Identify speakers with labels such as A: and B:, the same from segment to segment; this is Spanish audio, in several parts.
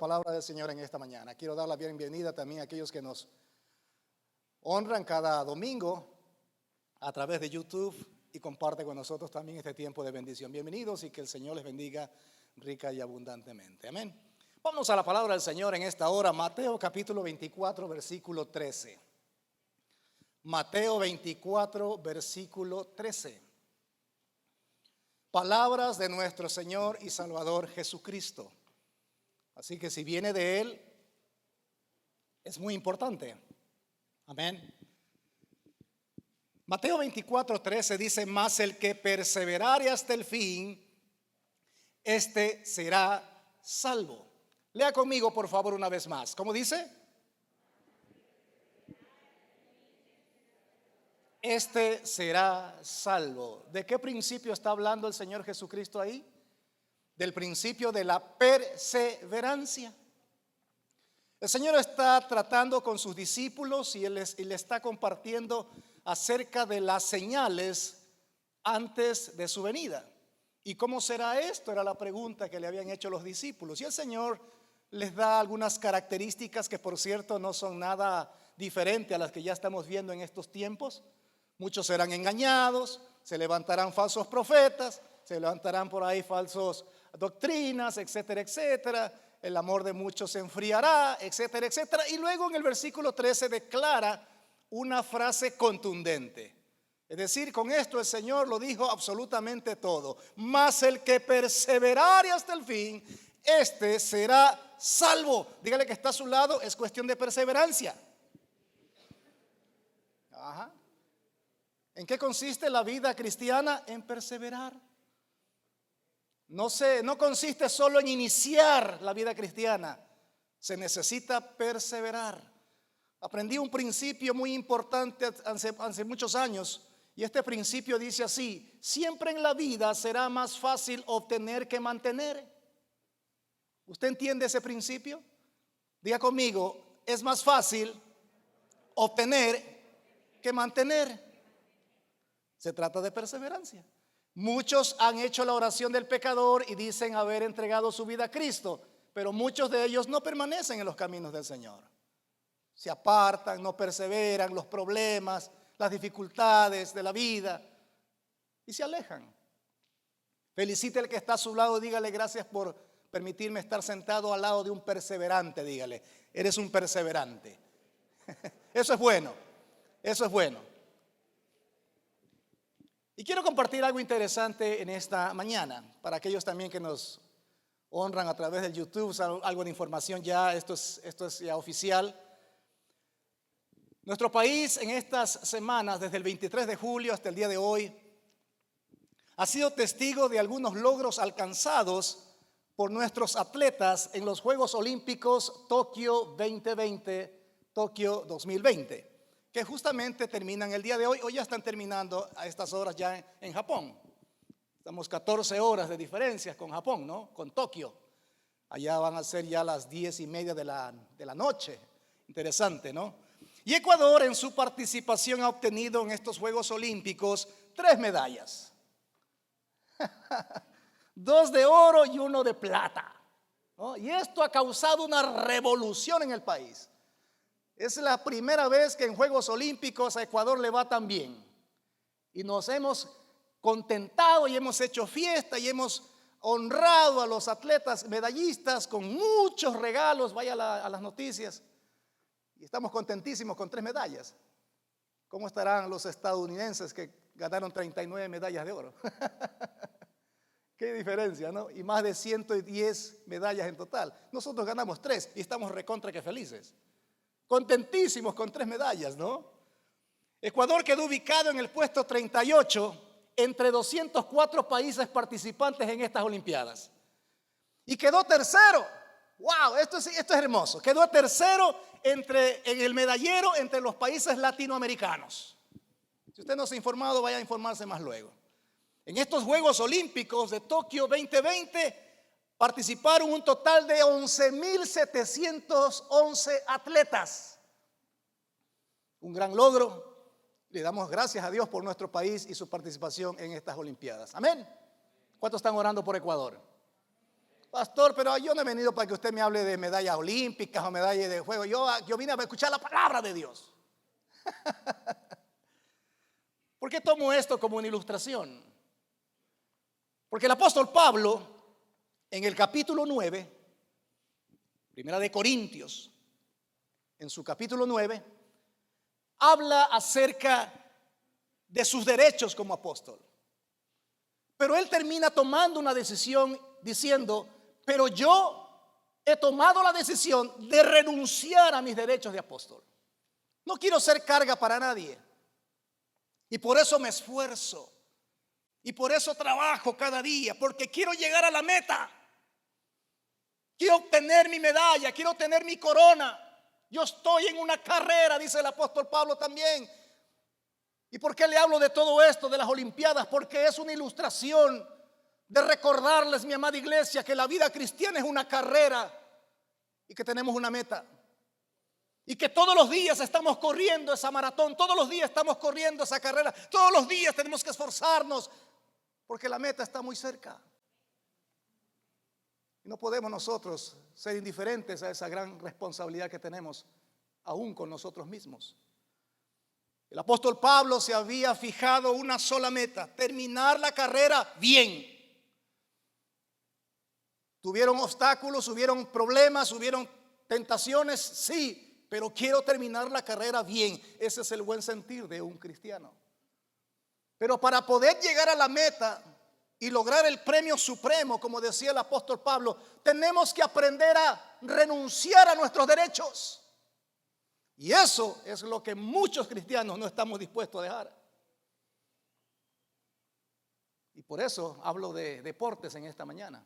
A: palabra del Señor en esta mañana. Quiero dar la bienvenida también a aquellos que nos honran cada domingo a través de YouTube y comparten con nosotros también este tiempo de bendición. Bienvenidos y que el Señor les bendiga rica y abundantemente. Amén. Vamos a la palabra del Señor en esta hora. Mateo capítulo 24, versículo 13. Mateo 24, versículo 13. Palabras de nuestro Señor y Salvador Jesucristo. Así que si viene de Él, es muy importante. Amén. Mateo 24, 13 dice: mas el que perseverare hasta el fin, este será salvo. Lea conmigo, por favor, una vez más. ¿Cómo dice? Este será salvo. ¿De qué principio está hablando el Señor Jesucristo ahí? Del principio de la perseverancia. El Señor está tratando con sus discípulos y le está compartiendo acerca de las señales antes de su venida. ¿Y cómo será esto? Era la pregunta que le habían hecho los discípulos. Y el Señor les da algunas características que, por cierto, no son nada diferente a las que ya estamos viendo en estos tiempos. Muchos serán engañados, se levantarán falsos profetas, se levantarán por ahí falsos doctrinas, etcétera, etcétera. El amor de muchos se enfriará, etcétera, etcétera. Y luego en el versículo 13 declara una frase contundente. Es decir, con esto el Señor lo dijo absolutamente todo. Mas el que perseverare hasta el fin, este será salvo. Dígale que está a su lado, es cuestión de perseverancia. Ajá. ¿En qué consiste la vida cristiana? En perseverar. No consiste solo en iniciar la vida cristiana, se necesita perseverar. Aprendí un principio muy importante hace muchos años, y este principio dice así: siempre en la vida será más fácil obtener que mantener. ¿Usted entiende ese principio? Diga conmigo: es más fácil obtener que mantener. Se trata de perseverancia. Muchos han hecho la oración del pecador y dicen haber entregado su vida a Cristo, pero muchos de ellos no permanecen en los caminos del Señor. Se apartan, no perseveran, los problemas, las dificultades de la vida, y se alejan. Felicite al que está a su lado y dígale: gracias por permitirme estar sentado al lado de un perseverante. Dígale: eres un perseverante. Eso es bueno, eso es bueno. Y quiero compartir algo interesante en esta mañana, para aquellos también que nos honran a través del YouTube, algo de información ya, esto es ya oficial. Nuestro país en estas semanas, desde el 23 de julio hasta el día de hoy, ha sido testigo de algunos logros alcanzados por nuestros atletas en los Juegos Olímpicos Tokio 2020, Tokio 2020. Que justamente terminan el día de hoy, o ya están terminando a estas horas ya en Japón. Estamos 14 horas de diferencias con Japón, ¿no? Con Tokio. Allá van a ser ya las 10:30 de la noche. Interesante, ¿no? Y Ecuador en su participación ha obtenido en estos Juegos Olímpicos 3 medallas. 2 de oro y 1 de plata, ¿no? Y esto ha causado una revolución en el país. Es la primera vez que en Juegos Olímpicos a Ecuador le va tan bien. Y nos hemos contentado y hemos hecho fiesta y hemos honrado a los atletas medallistas con muchos regalos. Vaya a las noticias. Y estamos contentísimos con 3 medallas. ¿Cómo estarán los estadounidenses que ganaron 39 medallas de oro? Qué diferencia, ¿no? Y más de 110 medallas en total. Nosotros ganamos 3 y estamos recontra que felices. Contentísimos con 3 medallas, ¿no? Ecuador quedó ubicado en el puesto 38 entre 204 países participantes en estas Olimpiadas. Y quedó tercero. ¡Wow! Esto es hermoso. Quedó tercero en el medallero entre los países latinoamericanos. Si usted no se ha informado, vaya a informarse más luego. En estos Juegos Olímpicos de Tokio 2020 participaron un total de 11.711 atletas. Un gran logro. Le damos gracias a Dios por nuestro país y su participación en estas Olimpiadas. Amén. ¿Cuántos están orando por Ecuador? Pastor, pero yo no he venido para que usted me hable de medallas olímpicas o medallas de juego. Yo vine a escuchar la palabra de Dios. ¿Por qué tomo esto como una ilustración? Porque el apóstol Pablo, en el capítulo 9, Primera de Corintios, en su capítulo 9, habla acerca de sus derechos como apóstol. Pero él termina tomando una decisión diciendo: pero yo he tomado la decisión de renunciar a mis derechos de apóstol. No quiero ser carga para nadie. Y por eso me esfuerzo. Y por eso trabajo cada día, porque quiero llegar a la meta. Quiero obtener mi medalla, quiero tener mi corona. Yo estoy en una carrera, dice el apóstol Pablo también. ¿Y por qué le hablo de todo esto, de las Olimpiadas? Porque es una ilustración de recordarles, mi amada iglesia, que la vida cristiana es una carrera y que tenemos una meta. Y que todos los días estamos corriendo esa maratón, todos los días estamos corriendo esa carrera, todos los días tenemos que esforzarnos, porque la meta está muy cerca. Y no podemos nosotros ser indiferentes a esa gran responsabilidad que tenemos, aún con nosotros mismos. El apóstol Pablo se había fijado una sola meta: terminar la carrera bien. Tuvieron obstáculos, hubieron problemas, hubieron tentaciones, sí, pero quiero terminar la carrera bien. Ese es el buen sentir de un cristiano. Pero para poder llegar a la meta y lograr el premio supremo, como decía el apóstol Pablo, tenemos que aprender a renunciar a nuestros derechos. Y eso es lo que muchos cristianos no estamos dispuestos a dejar. Y por eso hablo de deportes en esta mañana.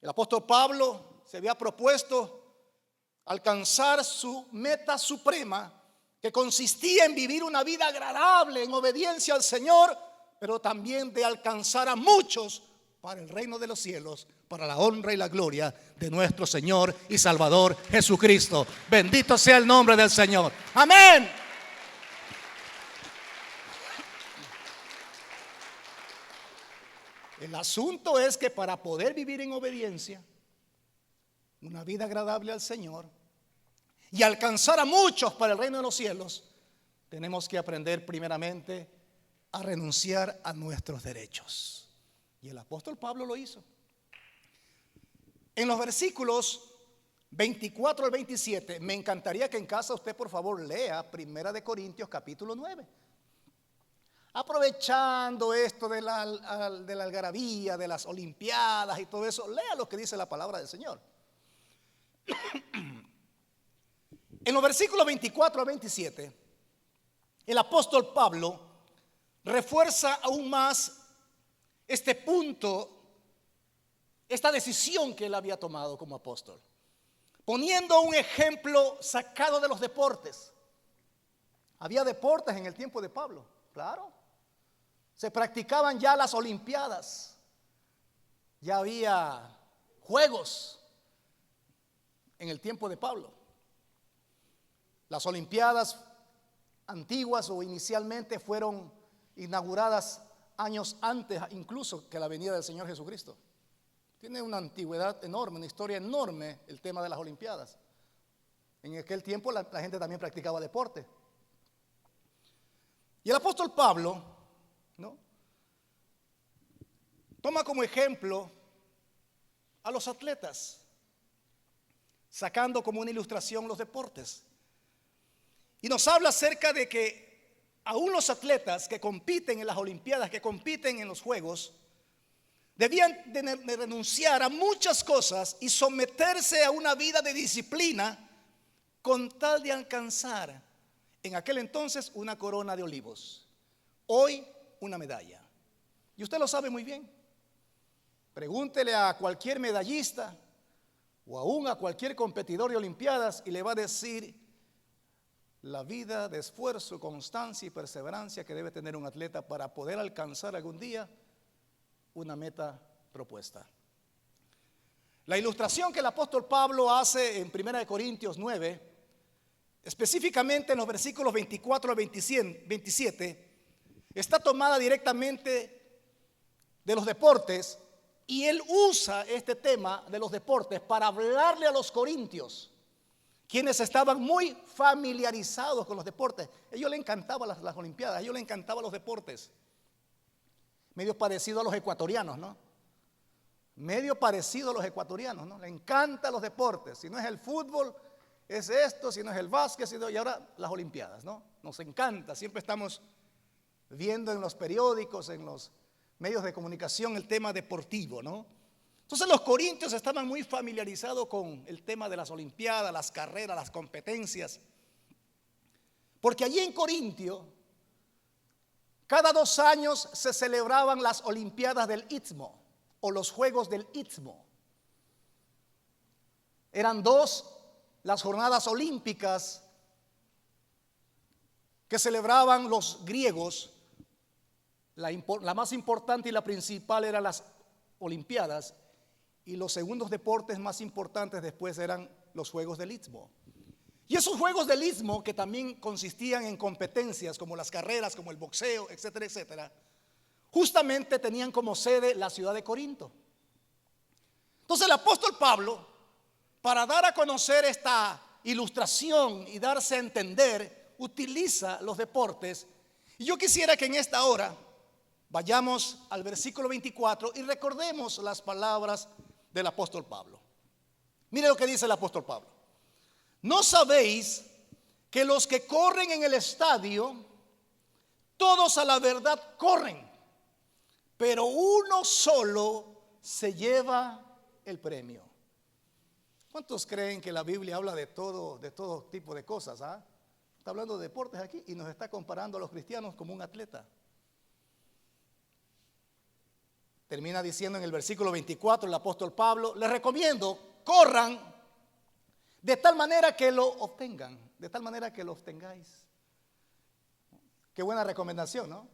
A: El apóstol Pablo se había propuesto alcanzar su meta suprema, que consistía en vivir una vida agradable, en obediencia al Señor, pero también de alcanzar a muchos para el reino de los cielos, para la honra y la gloria de nuestro Señor y Salvador Jesucristo. Bendito sea el nombre del Señor. Amén. El asunto es que para poder vivir en obediencia, una vida agradable al Señor y alcanzar a muchos para el reino de los cielos, tenemos que aprender primeramente a renunciar a nuestros derechos. Y el apóstol Pablo lo hizo. En los versículos 24 al 27, me encantaría que en casa usted por favor lea Primera de Corintios capítulo 9. Aprovechando esto de la algarabía, de las olimpiadas y todo eso, lea lo que dice la palabra del Señor. En los versículos 24 al 27, el apóstol Pablo refuerza aún más este punto, esta decisión que él había tomado como apóstol, poniendo un ejemplo sacado de los deportes. Había deportes en el tiempo de Pablo, claro. Se practicaban ya las olimpiadas, ya había juegos en el tiempo de Pablo. Las olimpiadas antiguas o inicialmente fueron inauguradas años antes incluso que la venida del Señor Jesucristo. Tiene una antigüedad enorme, una historia enorme el tema de las olimpiadas. En aquel tiempo la gente también practicaba deporte. Y el apóstol Pablo, ¿no?, toma como ejemplo a los atletas, sacando como una ilustración los deportes. Y nos habla acerca de que aún los atletas que compiten en las olimpiadas, que compiten en los juegos, debían de renunciar a muchas cosas y someterse a una vida de disciplina con tal de alcanzar en aquel entonces una corona de olivos, hoy una medalla. Y usted lo sabe muy bien. Pregúntele a cualquier medallista o aún a cualquier competidor de olimpiadas y le va a decir la vida de esfuerzo, constancia y perseverancia que debe tener un atleta para poder alcanzar algún día una meta propuesta. La ilustración que el apóstol Pablo hace en 1 Corintios 9, específicamente en los versículos 24 al 27, está tomada directamente de los deportes Y él usa este tema de los deportes para hablarle a los corintios, quienes estaban muy familiarizados con los deportes. A ellos les encantaban las olimpiadas, a ellos les encantaban los deportes. Medio parecido a los ecuatorianos, ¿no? Medio parecido a los ecuatorianos, ¿no? Le encantan los deportes. Si no es el fútbol, es esto. Si no es el básquet, y ahora las olimpiadas, ¿no? Nos encanta. Siempre estamos viendo en los periódicos, en los medios de comunicación, el tema deportivo, ¿no? Entonces los corintios estaban muy familiarizados con el tema de las olimpiadas, las carreras, las competencias. Porque allí en Corintio, cada 2 años se celebraban las olimpiadas del Istmo o los Juegos del Istmo. Eran 2 las jornadas olímpicas que celebraban los griegos. La más importante y la principal eran las olimpiadas, y los segundos deportes más importantes después eran los Juegos del Istmo. Y esos Juegos del Istmo, que también consistían en competencias como las carreras, como el boxeo, etcétera, etcétera, justamente tenían como sede la ciudad de Corinto. Entonces el apóstol Pablo, para dar a conocer esta ilustración y darse a entender, utiliza los deportes. Y yo quisiera que en esta hora vayamos al versículo 24 y recordemos las palabras del apóstol Pablo. Mire lo que dice el apóstol Pablo. ¿No sabéis que los que corren en el estadio, todos a la verdad corren, pero uno solo se lleva el premio? ¿Cuántos creen que la Biblia habla de todo tipo de cosas? Está hablando de deportes aquí y nos está comparando a los cristianos como un atleta. Termina diciendo en el versículo 24 el apóstol Pablo: les recomiendo, corran de tal manera que lo obtengan, de tal manera que lo obtengáis. Qué buena recomendación, ¿no?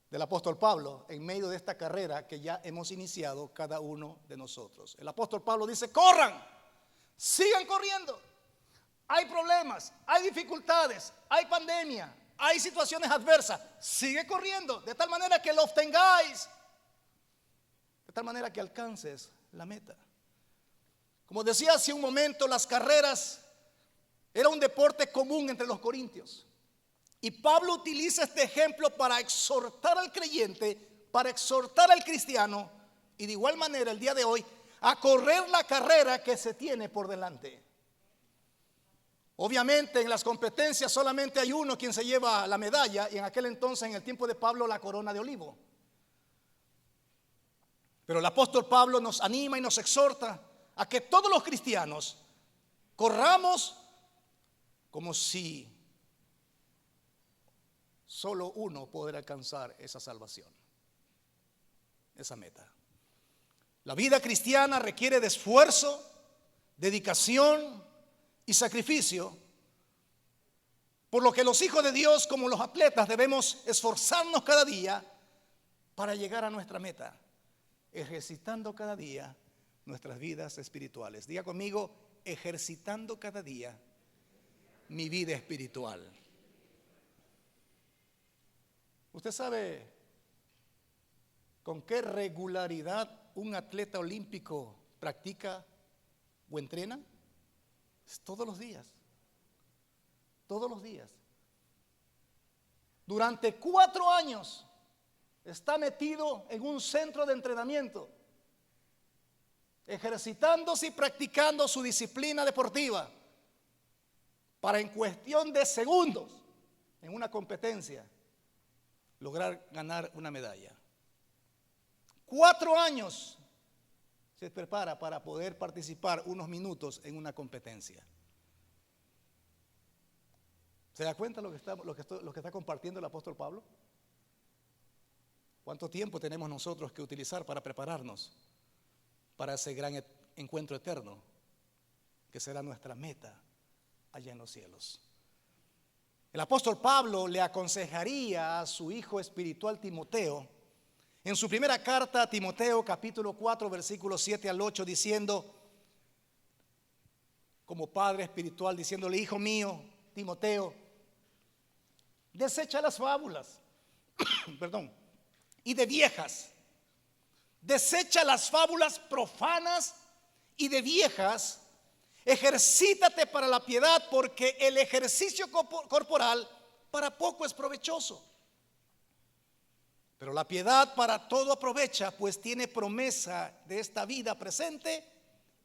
A: Del apóstol Pablo en medio de esta carrera que ya hemos iniciado cada uno de nosotros. El apóstol Pablo dice: corran, sigan corriendo. Hay problemas, hay dificultades, hay pandemia, hay situaciones adversas. Sigue corriendo de tal manera que lo obtengáis, de tal manera que alcances la meta. Como decía hace un momento, las carreras era un deporte común entre los corintios. Y Pablo utiliza este ejemplo para exhortar al creyente, para exhortar al cristiano, y de igual manera el día de hoy, a correr la carrera que se tiene por delante. Obviamente en las competencias solamente hay uno quien se lleva la medalla, y en aquel entonces, en el tiempo de Pablo, la corona de olivo. Pero el apóstol Pablo nos anima y nos exhorta a que todos los cristianos corramos como si solo uno podrá alcanzar esa salvación, esa meta. La vida cristiana requiere de esfuerzo, dedicación y sacrificio, por lo que los hijos de Dios, como los atletas, debemos esforzarnos cada día para llegar a nuestra meta, ejercitando cada día nuestras vidas espirituales. Diga conmigo: ejercitando cada día mi vida espiritual. ¿Usted sabe con qué regularidad un atleta olímpico practica o entrena? Es todos los días. Todos los días. Durante 4 años está metido en un centro de entrenamiento, ejercitándose y practicando su disciplina deportiva, para en cuestión de segundos, en una competencia, lograr ganar una medalla. 4 años se prepara para poder participar unos minutos en una competencia. ¿Se da cuenta lo que está compartiendo el apóstol Pablo? ¿Cuánto tiempo tenemos nosotros que utilizar para prepararnos para ese gran encuentro eterno que será nuestra meta allá en los cielos? El apóstol Pablo le aconsejaría a su hijo espiritual Timoteo en su primera carta a Timoteo, capítulo 4, versículos 7 al 8, diciendo, como padre espiritual, diciéndole: hijo mío, Timoteo, desecha las fábulas, perdón, y de viejas, Desecha las fábulas profanas y de viejas. Ejercítate para la piedad, porque el ejercicio corporal para poco es provechoso, pero la piedad para todo aprovecha, pues tiene promesa de esta vida presente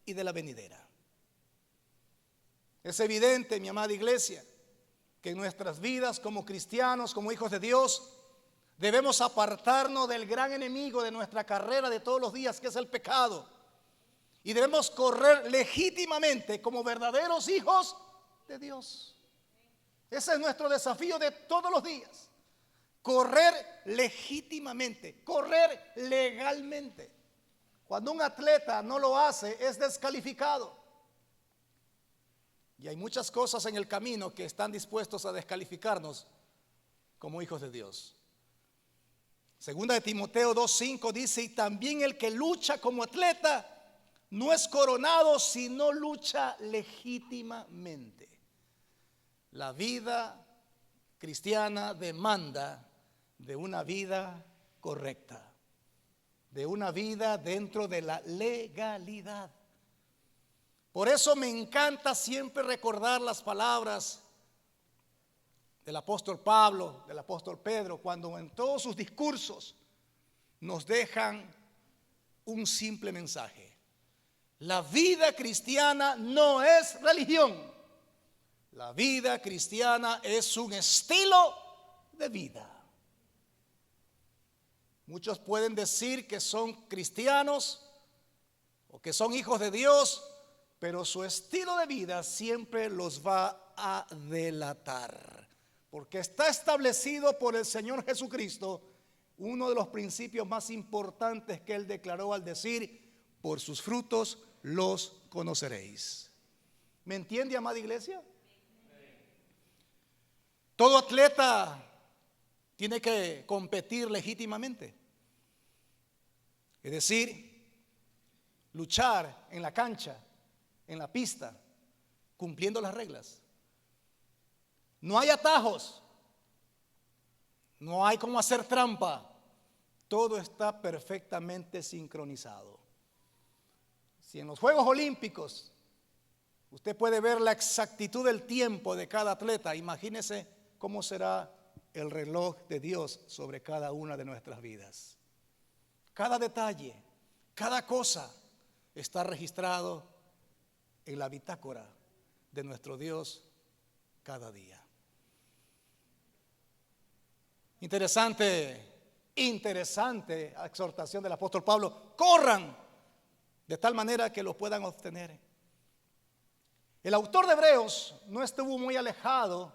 A: y de la venidera. Es evidente, mi amada iglesia, que en nuestras vidas como cristianos, como hijos de Dios, debemos apartarnos del gran enemigo de nuestra carrera de todos los días, que es el pecado. Y debemos correr legítimamente como verdaderos hijos de Dios. Ese es nuestro desafío de todos los días. Correr legítimamente, correr legalmente. Cuando un atleta no lo hace, es descalificado. Y hay muchas cosas en el camino que están dispuestos a descalificarnos como hijos de Dios. Segunda de Timoteo 2:5 dice: y también el que lucha como atleta no es coronado, sino lucha legítimamente. La vida cristiana demanda de una vida correcta, de una vida dentro de la legalidad. Por eso me encanta siempre recordar las palabras del apóstol Pablo, del apóstol Pedro, cuando en todos sus discursos nos dejan un simple mensaje. La vida cristiana no es religión. La vida cristiana es un estilo de vida. Muchos pueden decir que son cristianos o que son hijos de Dios, pero su estilo de vida siempre los va a delatar, porque está establecido por el Señor Jesucristo, uno de los principios más importantes que Él declaró al decir: por sus frutos los conoceréis. ¿Me entiende, amada iglesia? Todo atleta tiene que competir legítimamente, es decir, luchar en la cancha, en la pista, cumpliendo las reglas. No hay atajos, no hay cómo hacer trampa, todo está perfectamente sincronizado. Si en los Juegos Olímpicos usted puede ver la exactitud del tiempo de cada atleta, imagínese cómo será el reloj de Dios sobre cada una de nuestras vidas. Cada detalle, cada cosa está registrado en la bitácora de nuestro Dios cada día. Interesante exhortación del apóstol Pablo: corran de tal manera que lo puedan obtener. El autor de Hebreos no estuvo muy alejado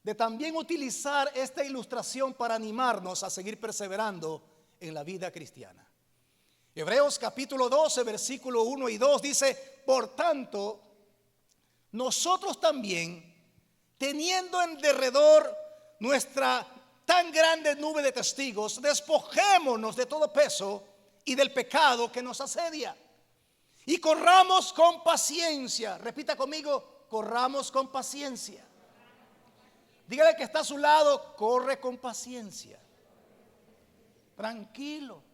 A: de también utilizar esta ilustración para animarnos a seguir perseverando en la vida cristiana. Hebreos capítulo 12, versículo 1 y 2 dice: por tanto, nosotros también, teniendo en derredor nuestra tan grande nube de testigos, despojémonos de todo peso y del pecado que nos asedia, y corramos con paciencia. Repita conmigo: corramos con paciencia. Dígale que está a su lado: corre con paciencia. Tranquilo.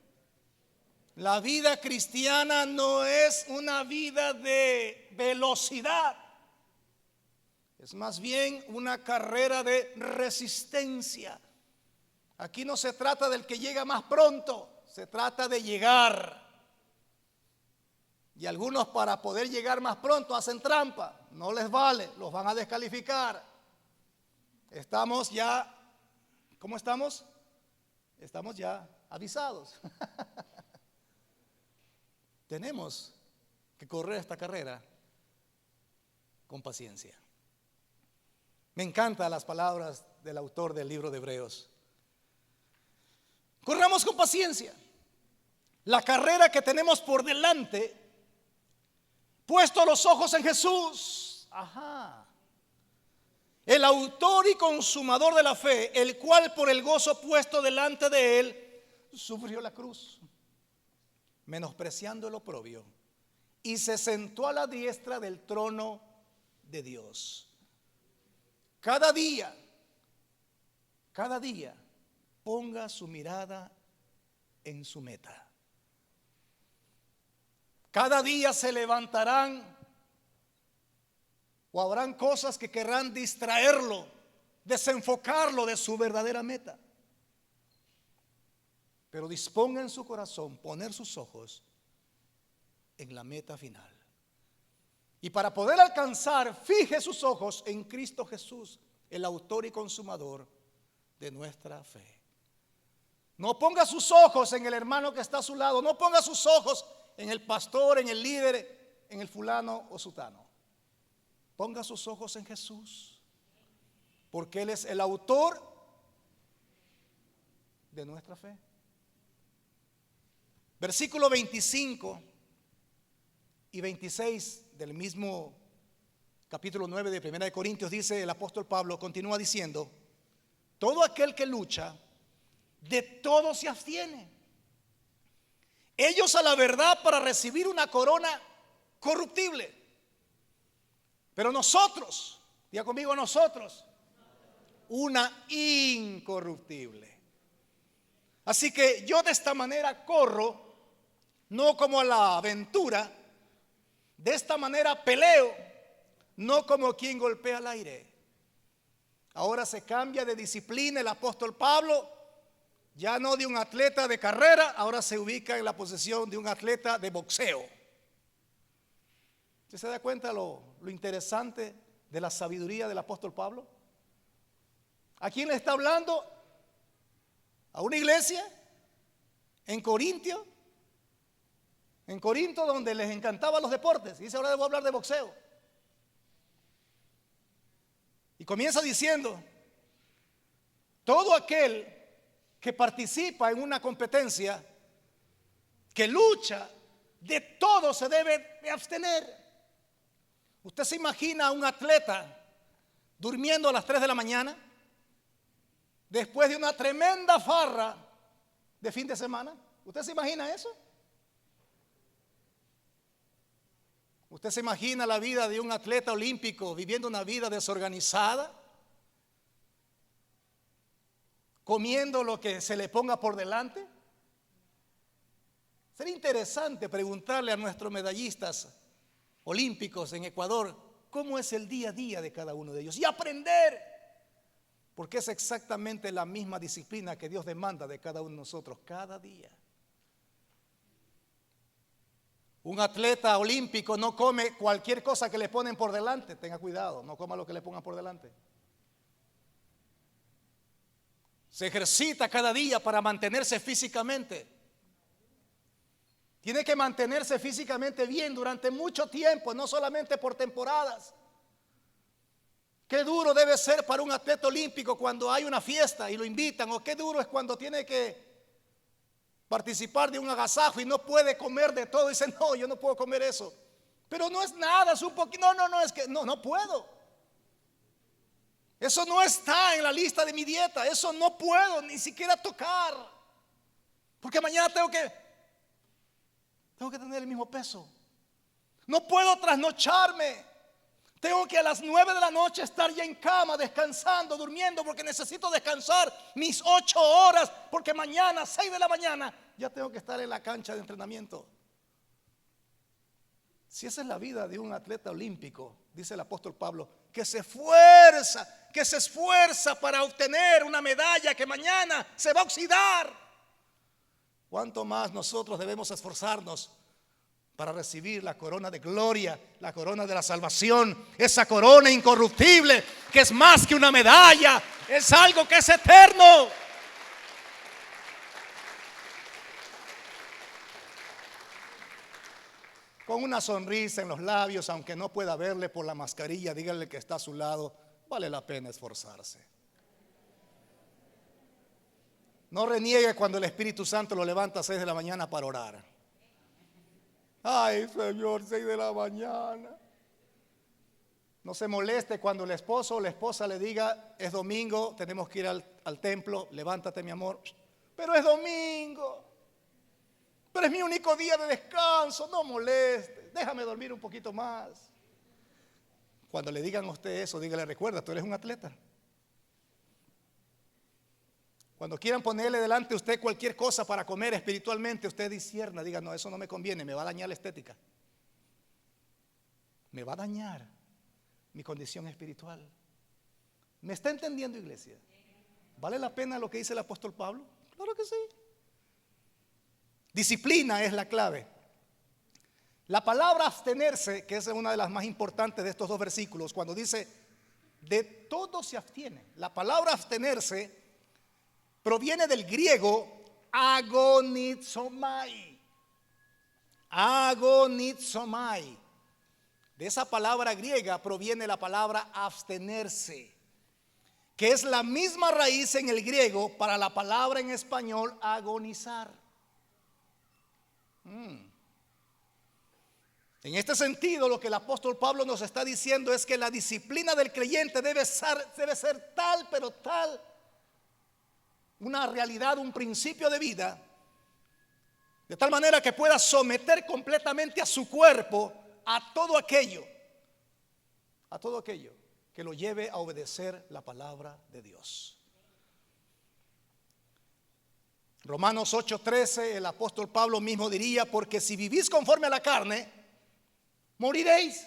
A: La vida cristiana no es una vida de velocidad, es más bien una carrera de resistencia. Aquí no se trata del que llega más pronto, se trata de llegar. Y algunos, para poder llegar más pronto, hacen trampa. No les vale, los van a descalificar. Estamos ya, ¿cómo estamos? Estamos ya avisados. Tenemos que correr esta carrera con paciencia. Me encantan las palabras del autor del libro de Hebreos. Corramos con paciencia la carrera que tenemos por delante, puesto los ojos en Jesús. El autor y consumador de la fe, el cual por el gozo puesto delante de él sufrió la cruz, menospreciando el oprobio, y se sentó a la diestra del trono de Dios. Cada día, ponga su mirada en su meta. Cada día se levantarán o habrán cosas que querrán distraerlo, desenfocarlo de su verdadera meta. Pero disponga en su corazón poner sus ojos en la meta final. Y para poder alcanzar, fije sus ojos en Cristo Jesús, el autor y consumador de nuestra fe. No ponga sus ojos en el hermano que está a su lado. No ponga sus ojos en el pastor, en el líder, en el fulano o sutano. Ponga sus ojos en Jesús, porque Él es el autor de nuestra fe. Versículo 25 y 26 del mismo capítulo 9 de 1 de Corintios dice el apóstol Pablo, continúa diciendo: todo aquel que lucha, de todo se abstiene. Ellos a la verdad para recibir una corona corruptible, pero nosotros, diga conmigo, nosotros, una incorruptible. Así que yo de esta manera corro, no como a la aventura, de esta manera peleo, no como quien golpea al aire. Ahora se cambia de disciplina el apóstol Pablo, ya no de un atleta de carrera, ahora se ubica en la posición de un atleta de boxeo. ¿Usted se da cuenta lo interesante de la sabiduría del apóstol Pablo? ¿A quién le está hablando? ¿A una iglesia? ¿En Corintio? En Corinto, donde les encantaban los deportes. Y dice: ahora debo hablar de boxeo. Y comienza diciendo: todo aquel que participa en una competencia, que lucha, de todo se debe de abstener. ¿Usted se imagina a un atleta durmiendo a las 3 de la mañana después de una tremenda farra de fin de semana? ¿Usted se imagina eso? ¿Usted se imagina la vida de un atleta olímpico viviendo una vida desorganizada? Comiendo lo que se le ponga por delante. Sería interesante preguntarle a nuestros medallistas olímpicos en Ecuador cómo es el día a día de cada uno de ellos y aprender, porque es exactamente la misma disciplina que Dios demanda de cada uno de nosotros cada día. Un atleta olímpico no come cualquier cosa que le ponen por delante. Tenga cuidado, no coma lo que le pongan por delante. Se ejercita cada día para mantenerse físicamente. Tiene que mantenerse físicamente bien durante mucho tiempo, no solamente por temporadas. Qué duro debe ser para un atleta olímpico cuando hay una fiesta y lo invitan, o qué duro es cuando tiene que participar de un agasajo y no puede comer de todo. Dice: no, yo no puedo comer eso. Pero no es nada, es un poquito. No, es que no puedo. Eso no está en la lista de mi dieta. Eso no puedo ni siquiera tocar, porque mañana tengo que tener el mismo peso. No puedo trasnocharme. Tengo que a las 9 de la noche estar ya en cama, descansando, durmiendo, porque necesito descansar mis 8 horas, porque mañana a 6 de la mañana ya tengo que estar en la cancha de entrenamiento. Si esa es la vida de un atleta olímpico, dice el apóstol Pablo, que se esfuerza para obtener una medalla que mañana se va a oxidar, ¿cuánto más nosotros debemos esforzarnos para recibir la corona de gloria, la corona de la salvación, esa corona incorruptible que es más que una medalla, es algo que es eterno? Con una sonrisa en los labios, aunque no pueda verle por la mascarilla, dígale que está a su lado: vale la pena esforzarse. No reniegue cuando el Espíritu Santo lo levanta a 6 de la mañana para orar. Ay, Señor, 6 de la mañana. No se moleste cuando el esposo o la esposa le diga: es domingo, tenemos que ir al templo, levántate, mi amor. Pero es domingo, pero es mi único día de descanso, no moleste, déjame dormir un poquito más. Cuando le digan a usted eso, dígale: recuerda, tú eres un atleta. Cuando quieran ponerle delante a usted cualquier cosa para comer espiritualmente, usted discierna, diga, no, eso no me conviene, me va a dañar la estética. Me va a dañar mi condición espiritual. ¿Me está entendiendo, iglesia? ¿Vale la pena lo que dice el apóstol Pablo? Claro que sí. Disciplina es la clave. La palabra abstenerse, que es una de las más importantes de estos dos versículos, cuando dice de todo se abstiene. La palabra abstenerse proviene del griego agonizomai. Agonizomai. De esa palabra griega proviene la palabra abstenerse, que es la misma raíz en el griego para la palabra en español agonizar. En este sentido, lo que el apóstol Pablo nos está diciendo es que la disciplina del creyente debe ser tal, pero tal, una realidad, un principio de vida, de tal manera que pueda someter completamente a su cuerpo a todo aquello que lo lleve a obedecer la palabra de Dios. Romanos 8:13, el apóstol Pablo mismo diría, porque si vivís conforme a la carne, moriréis.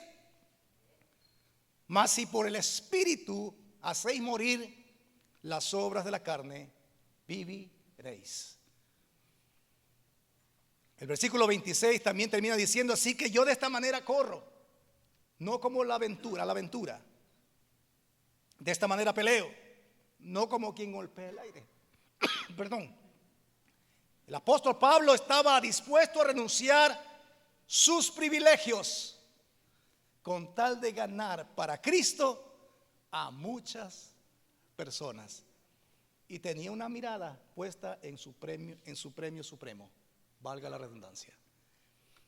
A: Mas si por el Espíritu hacéis morir las obras de la carne, viviréis. El versículo 26 también termina diciendo, así que yo de esta manera corro, no como la aventura. De esta manera peleo, no como quien golpea el aire. Perdón. El apóstol Pablo estaba dispuesto a renunciar sus privilegios con tal de ganar para Cristo a muchas personas. Y tenía una mirada puesta en su premio supremo, valga la redundancia.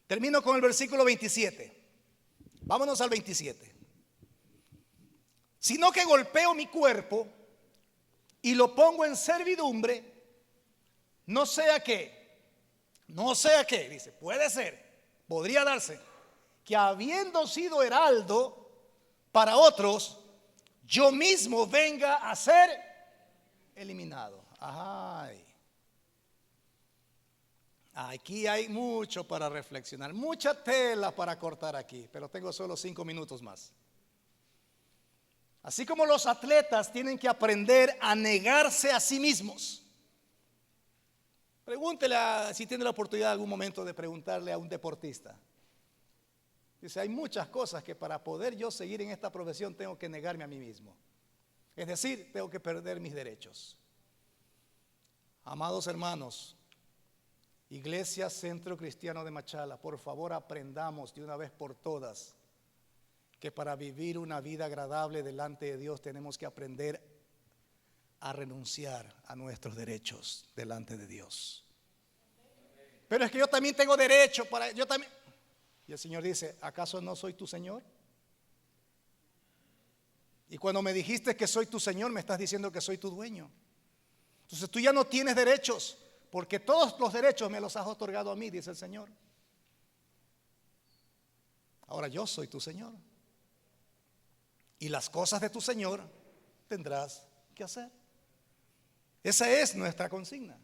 A: Termino con el versículo 27. Vámonos al 27. Sino que golpeo mi cuerpo y lo pongo en servidumbre, no sea que, dice, puede ser, podría darse, que habiendo sido heraldo para otros, yo mismo venga a ser eliminado. Ay. Aquí hay mucho para reflexionar, mucha tela para cortar aquí, pero tengo solo 5 minutos más. Así como los atletas tienen que aprender a negarse a sí mismos. Pregúntele si tiene la oportunidad en algún momento de preguntarle a un deportista. Dice, hay muchas cosas que para poder yo seguir en esta profesión tengo que negarme a mí mismo. Es decir, tengo que perder mis derechos. Amados hermanos, Iglesia Centro Cristiano de Machala, por favor aprendamos de una vez por todas que para vivir una vida agradable delante de Dios tenemos que aprender a renunciar a nuestros derechos delante de Dios. Pero es que yo también tengo derecho yo también. Y el Señor dice, ¿acaso no soy tu Señor? Y cuando me dijiste que soy tu Señor, me estás diciendo que soy tu dueño. Entonces tú ya no tienes derechos, porque todos los derechos me los has otorgado a mí, dice el Señor. Ahora yo soy tu Señor. Y las cosas de tu Señor tendrás que hacer. Esa es nuestra consigna.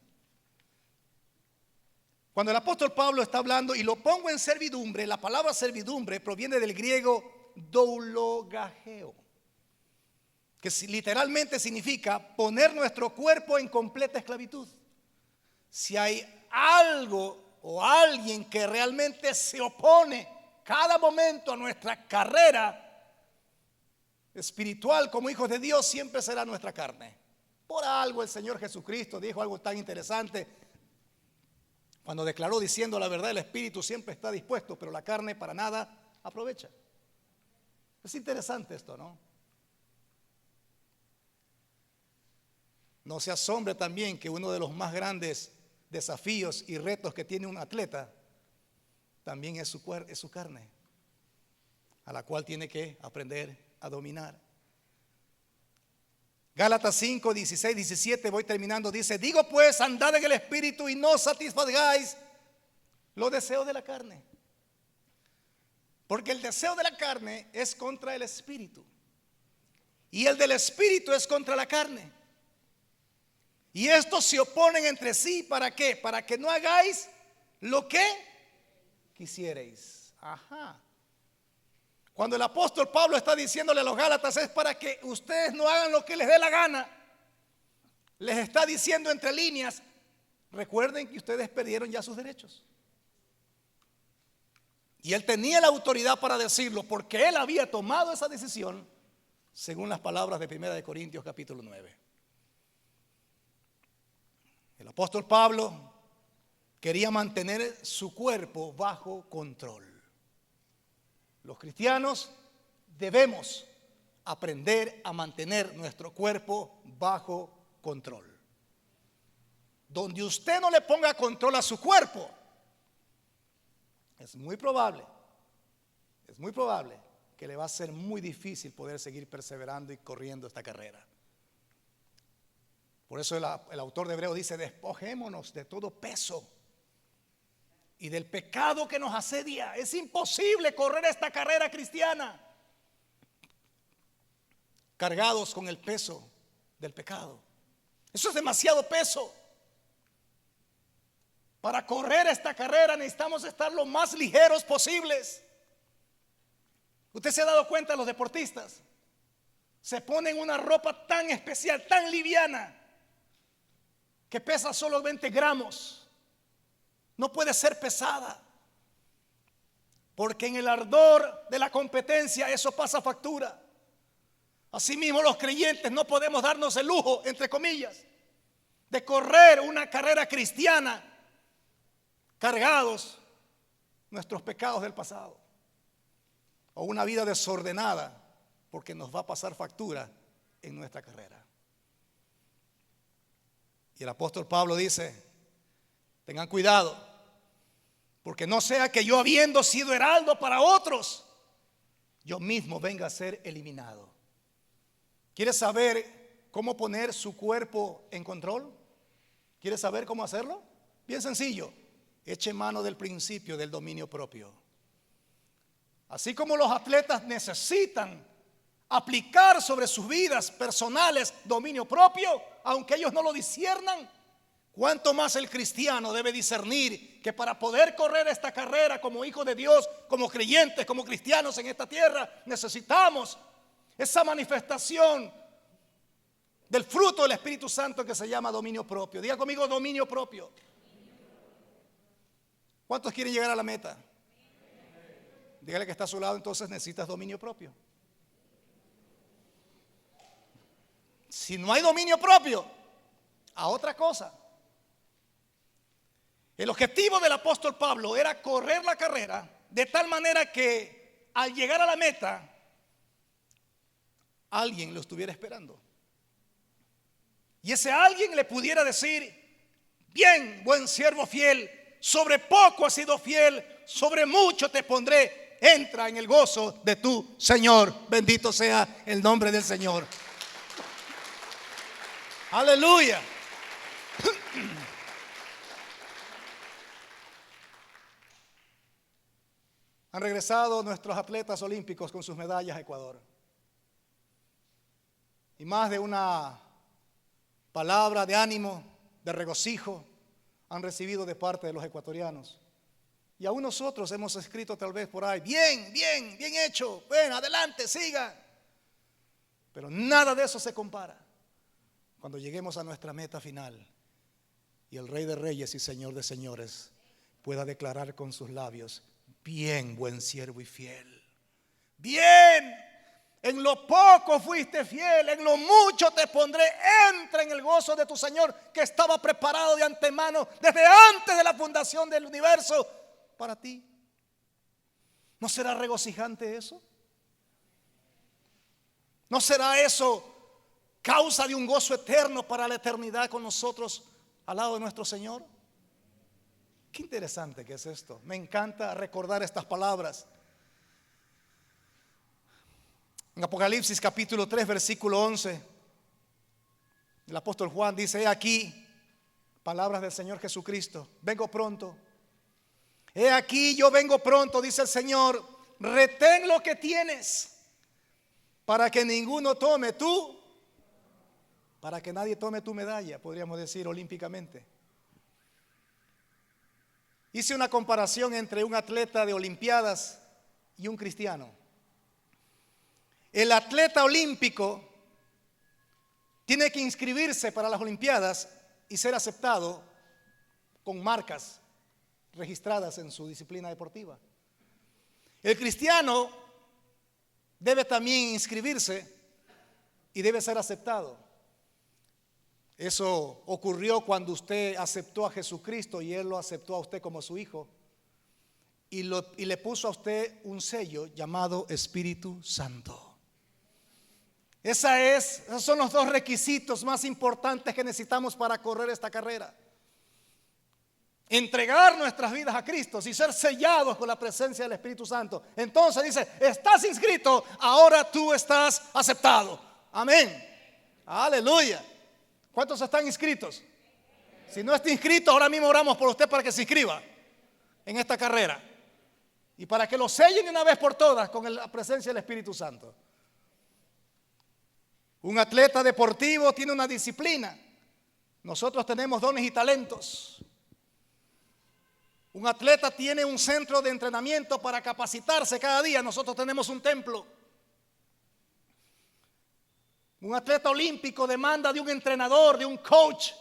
A: Cuando el apóstol Pablo está hablando y lo pongo en servidumbre, la palabra servidumbre proviene del griego doulogageo, que literalmente significa poner nuestro cuerpo en completa esclavitud. Si hay algo o alguien que realmente se opone cada momento a nuestra carrera espiritual como hijos de Dios, siempre será nuestra carne. Por algo el Señor Jesucristo dijo algo tan interesante cuando declaró diciendo la verdad, el espíritu siempre está dispuesto, pero la carne para nada aprovecha. Es interesante esto, ¿no? No se asombre también que uno de los más grandes desafíos y retos que tiene un atleta también es su carne, a la cual tiene que aprender a dominar. Gálatas 5, 16, 17, voy terminando, dice, digo pues, andad en el espíritu y no satisfagáis los deseos de la carne. Porque el deseo de la carne es contra el espíritu y el del espíritu es contra la carne. Y estos se oponen entre sí, ¿para qué? Para que no hagáis lo que quisierais. Ajá. Cuando el apóstol Pablo está diciéndole a los Gálatas es para que ustedes no hagan lo que les dé la gana. Les está diciendo entre líneas, recuerden que ustedes perdieron ya sus derechos. Y él tenía la autoridad para decirlo porque él había tomado esa decisión según las palabras de 1 Corintios capítulo 9. El apóstol Pablo quería mantener su cuerpo bajo control. Los cristianos debemos aprender a mantener nuestro cuerpo bajo control. Donde usted no le ponga control a su cuerpo, es muy probable que le va a ser muy difícil poder seguir perseverando y corriendo esta carrera. Por eso el autor de Hebreos dice, despojémonos de todo peso y del pecado que nos asedia. Es imposible correr esta carrera cristiana cargados con el peso del pecado. Eso es demasiado peso. Para correr esta carrera necesitamos estar lo más ligeros posibles. Usted se ha dado cuenta, los deportistas se ponen una ropa tan especial, tan liviana, que pesa solo 20 gramos. No puede ser pesada, porque en el ardor de la competencia eso pasa factura. Asimismo, los creyentes no podemos darnos el lujo, entre comillas, de correr una carrera cristiana cargados nuestros pecados del pasado, o una vida desordenada, porque nos va a pasar factura en nuestra carrera. Y el apóstol Pablo dice, tengan cuidado, porque no sea que yo, habiendo sido heraldo para otros, yo mismo venga a ser eliminado. ¿Quieres saber cómo poner su cuerpo en control? ¿Quieres saber cómo hacerlo? Bien sencillo. Eche mano del principio del dominio propio. Así como los atletas necesitan aplicar sobre sus vidas personales dominio propio, aunque ellos no lo disciernan, cuánto más el cristiano debe discernir que para poder correr esta carrera como hijos de Dios, como creyentes, como cristianos en esta tierra, necesitamos esa manifestación del fruto del Espíritu Santo que se llama dominio propio. Diga conmigo, dominio propio. ¿Cuántos quieren llegar a la meta? Dígale que está a su lado, entonces necesitas dominio propio. Si no hay dominio propio, a otra cosa. El objetivo del apóstol Pablo era correr la carrera de tal manera que al llegar a la meta, alguien lo estuviera esperando. Y ese alguien le pudiera decir, bien, buen siervo fiel, sobre poco has sido fiel, sobre mucho te pondré, entra en el gozo de tu Señor. Bendito sea el nombre del Señor. Aleluya. Han regresado nuestros atletas olímpicos con sus medallas a Ecuador. Y más de una palabra de ánimo, de regocijo han recibido de parte de los ecuatorianos. Y aún nosotros hemos escrito tal vez por ahí, bien hecho, ven, adelante, siga. Pero nada de eso se compara cuando lleguemos a nuestra meta final y el Rey de Reyes y Señor de Señores pueda declarar con sus labios, bien, buen siervo y fiel. Bien, en lo poco fuiste fiel, en lo mucho te pondré, entra en el gozo de tu Señor que estaba preparado de antemano desde antes de la fundación del universo para ti. ¿No será regocijante eso? ¿No será eso causa de un gozo eterno para la eternidad con nosotros al lado de nuestro Señor? Qué interesante que es esto. Me encanta recordar estas palabras. En Apocalipsis capítulo 3 versículo 11, el apóstol Juan dice, he aquí, palabras del Señor Jesucristo, vengo pronto. He aquí, yo vengo pronto, dice el Señor, retén lo que tienes para que ninguno tome tu para que nadie tome tu medalla, podríamos decir olímpicamente. Hice una comparación entre un atleta de olimpiadas y un cristiano. El atleta olímpico tiene que inscribirse para las olimpiadas y ser aceptado con marcas registradas en su disciplina deportiva. El cristiano debe también inscribirse y debe ser aceptado. Eso ocurrió cuando usted aceptó a Jesucristo y Él lo aceptó a usted como su hijo y le puso a usted un sello llamado Espíritu Santo. Esos son los dos requisitos más importantes que necesitamos para correr esta carrera. Entregar nuestras vidas a Cristo y ser sellados con la presencia del Espíritu Santo. Entonces dice, estás inscrito, ahora tú estás aceptado. Amén. Aleluya. ¿Cuántos están inscritos? Si no está inscrito, ahora mismo oramos por usted para que se inscriba en esta carrera y para que lo sellen de una vez por todas con la presencia del Espíritu Santo. Un atleta deportivo tiene una disciplina. Nosotros tenemos dones y talentos. Un atleta tiene un centro de entrenamiento para capacitarse cada día. Nosotros tenemos un templo. Un atleta olímpico demanda de un entrenador, de un coach.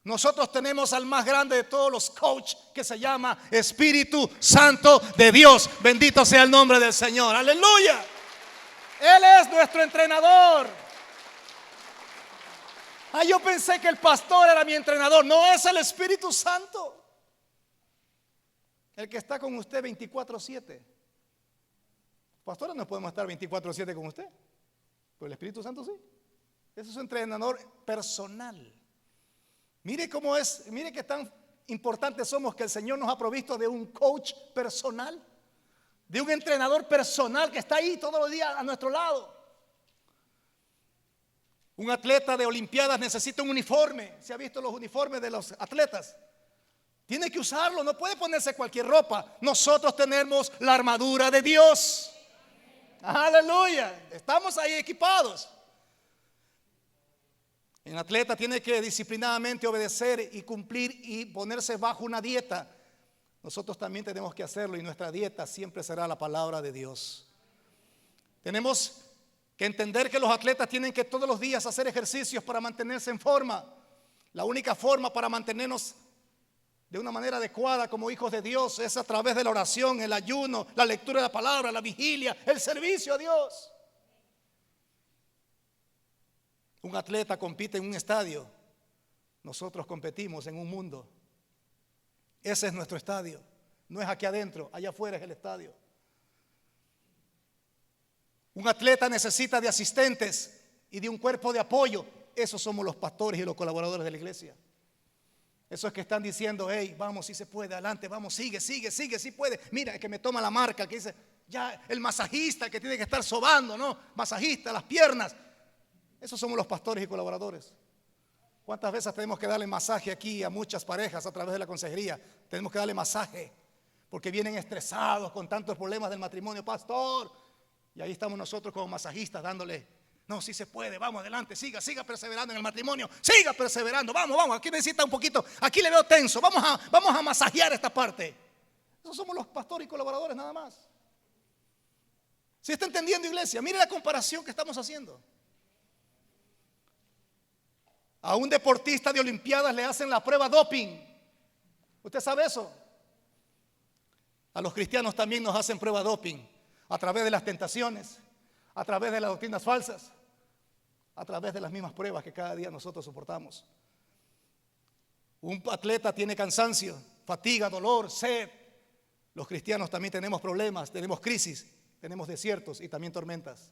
A: Nosotros tenemos al más grande de todos los coaches, que se llama Espíritu Santo de Dios. Bendito sea el nombre del Señor. Aleluya. Él es nuestro entrenador. Yo pensé que el pastor era mi entrenador. No, es el Espíritu Santo, el que está con usted 24/7. Pastores no podemos estar 24/7 con usted, pero el Espíritu Santo sí. Ese es su entrenador personal. Mire cómo es, mire qué tan importantes somos, que el Señor nos ha provisto de un coach personal, de un entrenador personal que está ahí todos los días a nuestro lado. Un atleta de olimpiadas necesita un uniforme. ¿Se ha visto los uniformes de los atletas? Tiene que usarlo, no puede ponerse cualquier ropa. Nosotros tenemos la armadura de Dios. Aleluya, estamos ahí equipados. Un atleta tiene que disciplinadamente obedecer y cumplir y ponerse bajo una dieta. Nosotros también tenemos que hacerlo, y nuestra dieta siempre será la palabra de Dios. Tenemos que entender que los atletas tienen que todos los días hacer ejercicios para mantenerse en forma. La única forma para mantenernos de una manera adecuada como hijos de Dios es a través de la oración, el ayuno, la lectura de la palabra, la vigilia, el servicio a Dios. Un atleta compite en un estadio. Nosotros competimos en un mundo. Ese es nuestro estadio. No es aquí adentro, allá afuera es el estadio. Un atleta necesita de asistentes y de un cuerpo de apoyo. Esos somos los pastores y los colaboradores de la iglesia. Esos que están diciendo, hey, vamos, si se puede, adelante, vamos, sigue, si puede. Mira, el que me toma la marca, el que dice, ya, el masajista que tiene que estar sobando, ¿no? Masajista, las piernas. Esos somos los pastores y colaboradores. ¿Cuántas veces tenemos que darle masaje aquí a muchas parejas a través de la consejería? Tenemos que darle masaje porque vienen estresados con tantos problemas del matrimonio, pastor. Y ahí estamos nosotros como masajistas dándole, no, si se puede, vamos adelante, siga perseverando en el matrimonio, siga perseverando, vamos, aquí necesita un poquito, aquí le veo tenso, vamos a masajear esta parte. Esos somos los pastores y colaboradores nada más. ¿Sí está entendiendo, iglesia? Mire la comparación que estamos haciendo. A un deportista de olimpiadas le hacen la prueba doping. ¿Usted sabe eso? A los cristianos también nos hacen prueba doping, a través de las tentaciones, a través de las doctrinas falsas, a través de las mismas pruebas que cada día nosotros soportamos. Un atleta tiene cansancio, fatiga, dolor, sed. Los cristianos también tenemos problemas, tenemos crisis, tenemos desiertos y también tormentas.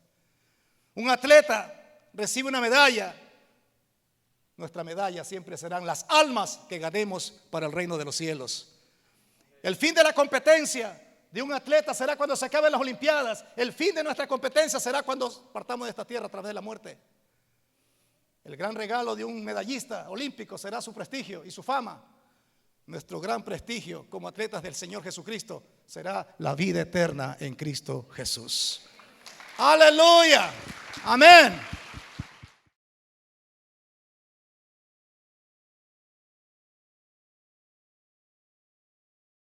A: Un atleta recibe una medalla. Nuestra medalla siempre serán las almas que ganemos para el reino de los cielos. El fin de la competencia de un atleta será cuando se acaben las olimpiadas. El fin de nuestra competencia será cuando partamos de esta tierra a través de la muerte. El gran regalo de un medallista olímpico será su prestigio y su fama. Nuestro gran prestigio como atletas del Señor Jesucristo será la vida eterna en Cristo Jesús. Aleluya. Amén.